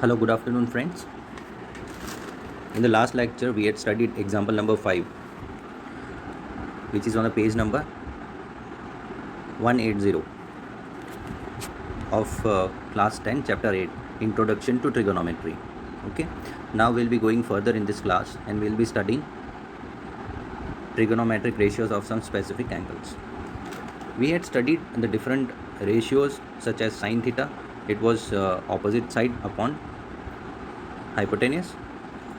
Hello, good afternoon, friends. In the last lecture, we had studied example number 5, which is on the page number 180 of class 10, chapter 8, Introduction to Trigonometry. Okay, now we'll be going further in this class and we'll be studying trigonometric ratios of some specific angles. We had studied the different ratios such as sine theta, it was opposite side upon hypotenuse.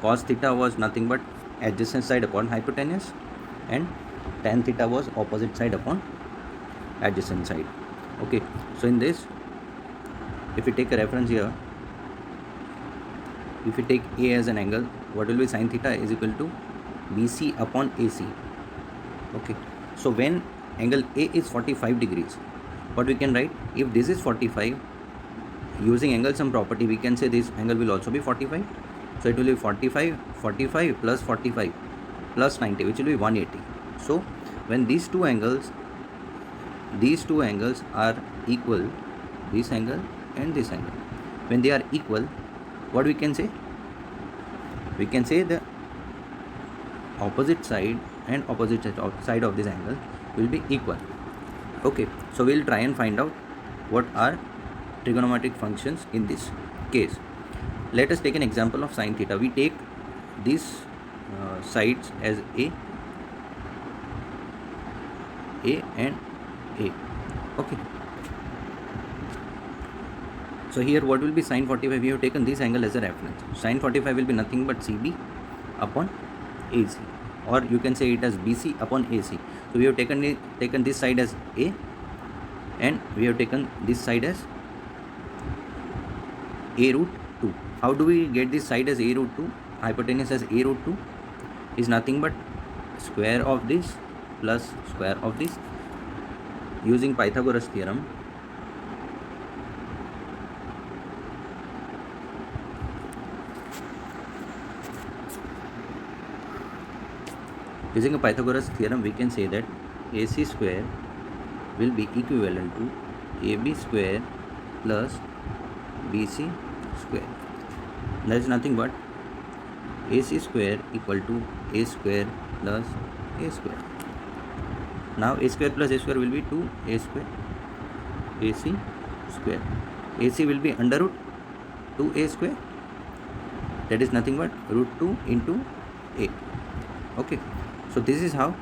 Cos theta was nothing but adjacent side upon hypotenuse, and tan theta was opposite side upon adjacent side. Okay, so in this, if we take a reference here, if we take A as an angle, what will be sine theta is equal to BC upon AC. Okay, so when angle A is 45 degrees, what we can write, if this is 45, using angle sum property, we can say this angle will also be 45. So it will be 45 plus 45 plus 90, which will be 180. So when these two angles are equal, this angle and this angle, when they are equal, what we can say? We can say the opposite side and opposite side of this angle will be equal. Okay, so we'll try and find out what are trigonometric functions in this case. Let us take an example of sine theta. We take these sides as A and A. Okay. So here what will be sine 45? We have taken this angle as a reference. Sine 45 will be nothing but CB upon AC, or you can say it as BC upon AC. So we have taken this side as A, and we have taken this side as A root 2. How do we get this side as A root 2? Hypotenuse as A root 2 is nothing but square of this plus square of this. Using Pythagoras theorem, we can say that AC square will be equivalent to AB square plus BC square. That is nothing but AC square equal to A square plus A square. Now A square plus A square will be 2A square, AC square. AC will be under root 2A square, that is nothing but root 2 into A. Okay, so this is how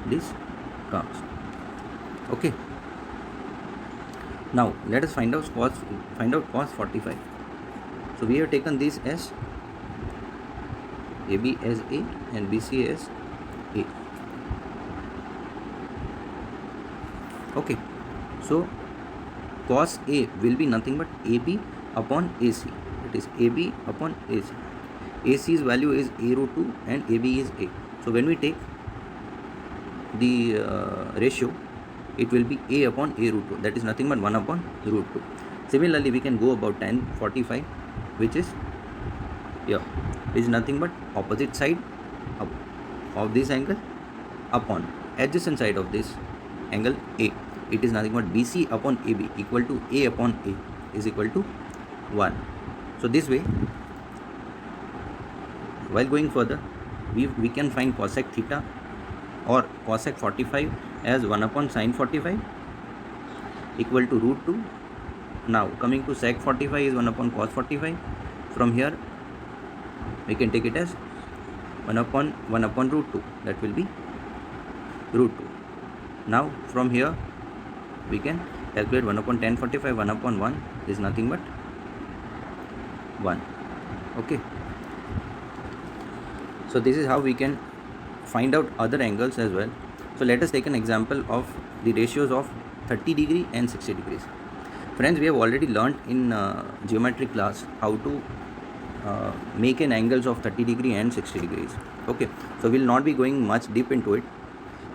this comes. Okay, now let us find out cos 45. So we have taken this as AB as A and BC as A. Okay, so cos A will be nothing but AB upon AC. It is AB upon AC. AC's value is A root 2 and AB is A. So when we take the ratio, it will be A upon A root 2. That is nothing but 1 upon root 2. Similarly, we can go about tan 45, which is here, is nothing but opposite side of this angle upon adjacent side of this angle A. It is nothing but BC upon AB equal to A upon A is equal to 1. So this way, while going further, we can find cosec theta or cosec 45 as 1 upon sine 45 equal to root 2. Now coming to sec 45 is 1 upon cos 45. From here we can take it as 1 upon root 2, that will be root 2. Now from here we can calculate 1 upon tan 45, 1 upon 1 is nothing but 1. Okay, so this is how we can find out other angles as well. So let us take an example of the ratios of 30 degree and 60 degrees. Friends, we have already learnt in geometry class how to make an angles of 30 degree and 60 degrees. Okay, so we will not be going much deep into it.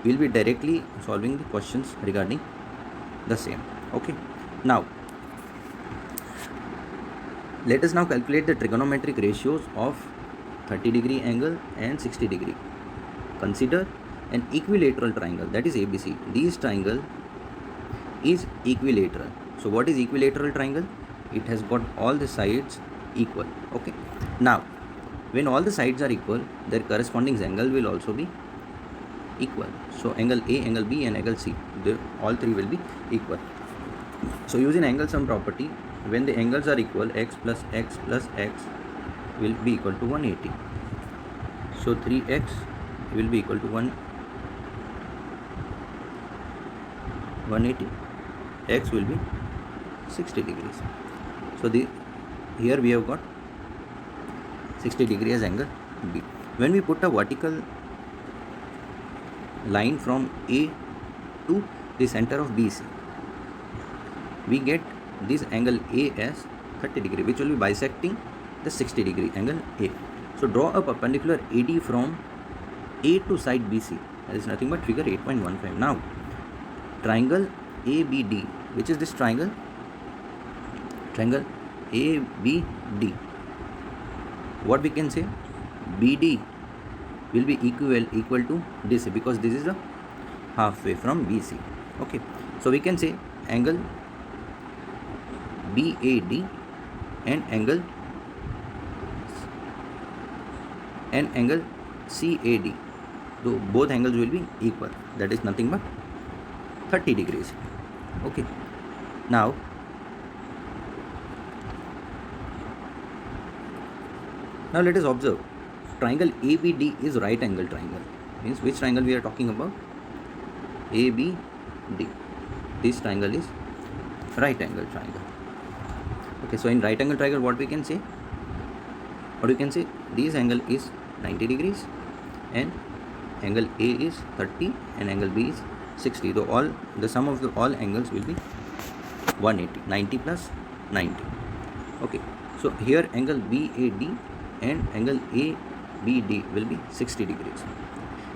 We will be directly solving the questions regarding the same. Okay, now let us now calculate the trigonometric ratios of 30 degree angle and 60 degree. Consider an equilateral triangle, that is ABC. This triangle is equilateral. So what is equilateral triangle? It has got all the sides equal. Okay. Now, when all the sides are equal, their corresponding angle will also be equal. So angle A, angle B, and angle C, all three will be equal. So using angle sum property, when the angles are equal, x plus x plus x will be equal to 180. So 3x will be equal to 180. X will be 60 degrees. So here we have got 60 degrees as angle B. When we put a vertical line from A to the center of BC, we get this angle A as 30 degree, which will be bisecting the 60 degree angle A. So draw a perpendicular AD from A to side BC. That is nothing but figure 8.15. Now, triangle ABD, which is this triangle ABD. What we can say? BD will be equal to this, because this is a halfway from BC. Okay, so we can say angle BAD and angle CAD, though both angles will be equal. That is nothing but 30 degrees. Okay, now let us observe triangle ABD is right angle triangle. Means which triangle we are talking about? ABD. This triangle is right angle triangle. Okay, so in right angle triangle, what we can say? This angle is 90 degrees and angle A is 30 and angle B is 60. So the sum of all angles will be 180. 90 plus 90. Okay, so here angle BAD and angle ABD will be 60 degrees.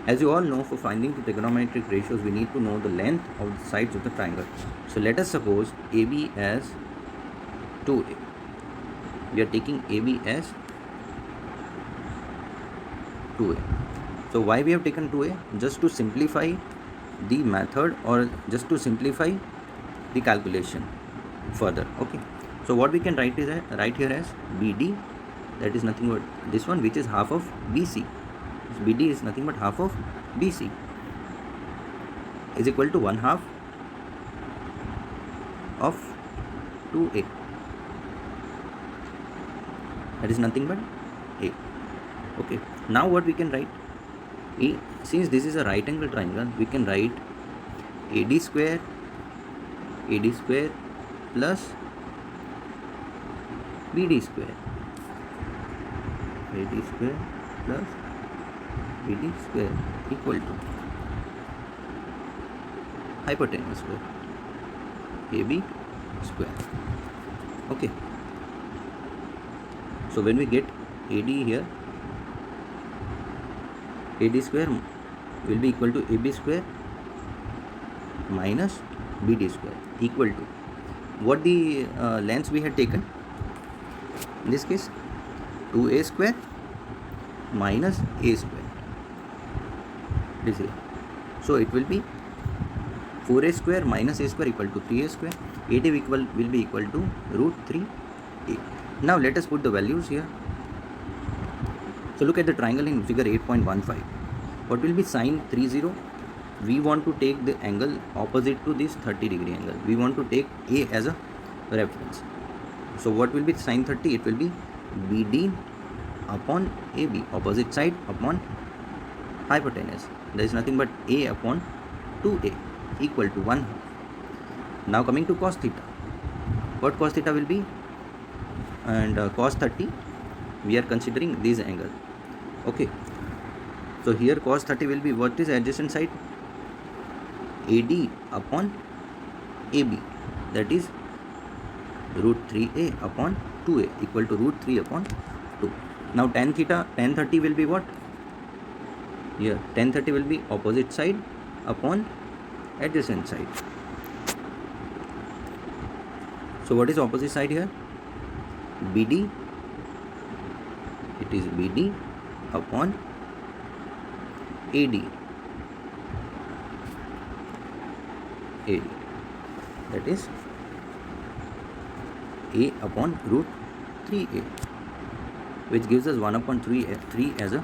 As you all know, for finding the trigonometric ratios, we need to know the length of the sides of the triangle. So let us suppose AB as 2A. We are taking AB as 2A. So why we have taken 2A? Just to simplify the method, or just to simplify the calculation further. Okay, so what we can write here as BD, that is nothing but this one, which is half of BC. BD is nothing but half of BC, is equal to 1/2 of 2A. That is nothing but A. Okay, now what we can write? Since this is a right angle triangle, we can write AD square plus BD square. AD square plus BD square equal to hypotenuse square AB square. Okay, so when we get AD here, AD square will be equal to AB square minus BD square, equal to what the lengths we had taken. In this case, 2A square minus A square. This here. So it will be 4A square minus A square equal to 3A square. AD will be equal to root 3A. Now let us put the values here. So look at the triangle in figure 8.15. What will be sine 30? We want to take the angle opposite to this 30 degree angle. We want to take A as a reference. So what will be sine 30? It will be BD upon AB, opposite side upon hypotenuse. There is nothing but A upon 2A equal to 1/2. Now coming to cos theta. What cos theta will be? And cos 30, we are considering this angle. Okay, so here cos 30 will be, what is adjacent side? AD upon AB, that is root 3A upon 2A equal to root 3 upon 2. Now tan 30 will be what? Here tan 30 will be opposite side upon adjacent side. So what is opposite side here? BD. It is BD upon AD. That is a upon root 3a, which gives us 1 upon 3 as a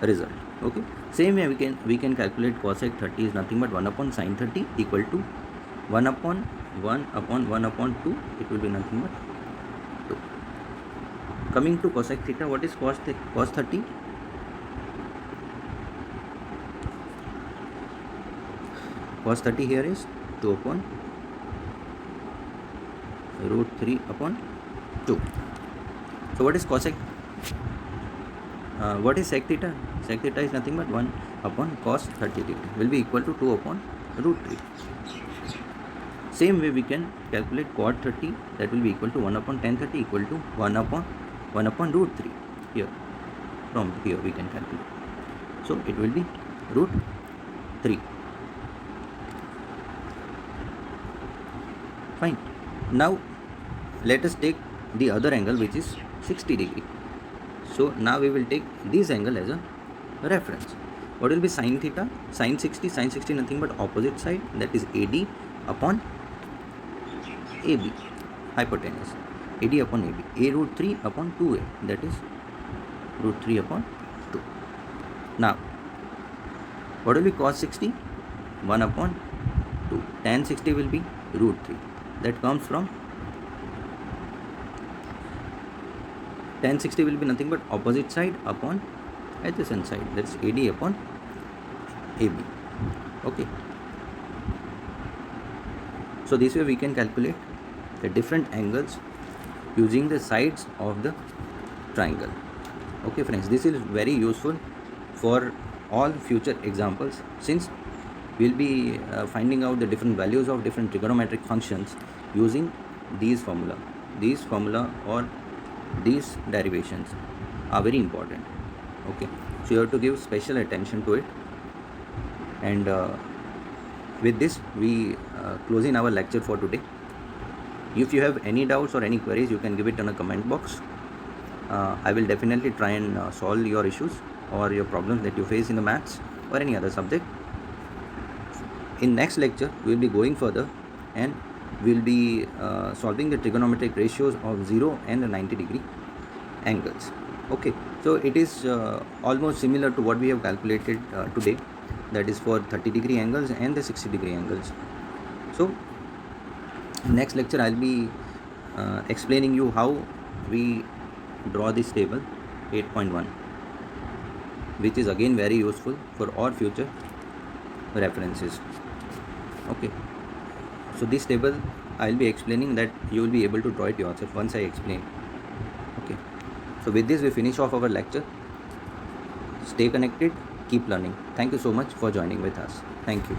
result. Okay, same way we can calculate cosec 30 is nothing but 1 upon sin 30 equal to 1 upon 1 upon 1 upon 2, it will be nothing but 2. Coming to cosec theta, what is cos 30? Cos 30 here is 2 upon root 3 upon 2. So what is cosec? What is sec theta? Sec theta is nothing but 1 upon cos 30 degree, will be equal to 2 upon root 3. Same way we can calculate cot 30, that will be equal to 1 upon tan 30 equal to 1 upon root 3. Here, from here we can calculate. So it will be root 3. Fine. Now let us take the other angle, which is 60 degree. So now we will take this angle as a reference. What will be sin theta? Sin 60 nothing but opposite side, that is AD upon AB, hypotenuse. AD upon AB, A root 3 upon 2A, that is root 3 upon 2. Now what will be cos 60? 1 upon 2. Tan 60 will be root 3. That comes from tan 60 will be nothing but opposite side upon adjacent side, that's AD upon AB. Okay, so this way we can calculate the different angles using the sides of the triangle. Okay friends, this is very useful for all future examples, since we'll be finding out the different values of different trigonometric functions using these formula or these derivations are very important. Okay, so you have to give special attention to it. And with this we closing our lecture for today. If you have any doubts or any queries, you can give it in a comment box. I will definitely try and solve your issues or your problems that you face in the maths or any other subject. In next lecture we will be going further and we will be solving the trigonometric ratios of 0 and 90 degree angles. Okay, so it is almost similar to what we have calculated today, that is for 30 degree angles and the 60 degree angles. So next lecture I'll be explaining you how we draw this table 8.1, which is again very useful for all future references. Okay, so this table I'll be explaining, that you will be able to draw it yourself once I explain. Okay, so with this we finish off our lecture. Stay connected, keep learning. Thank you so much for joining with us. Thank you.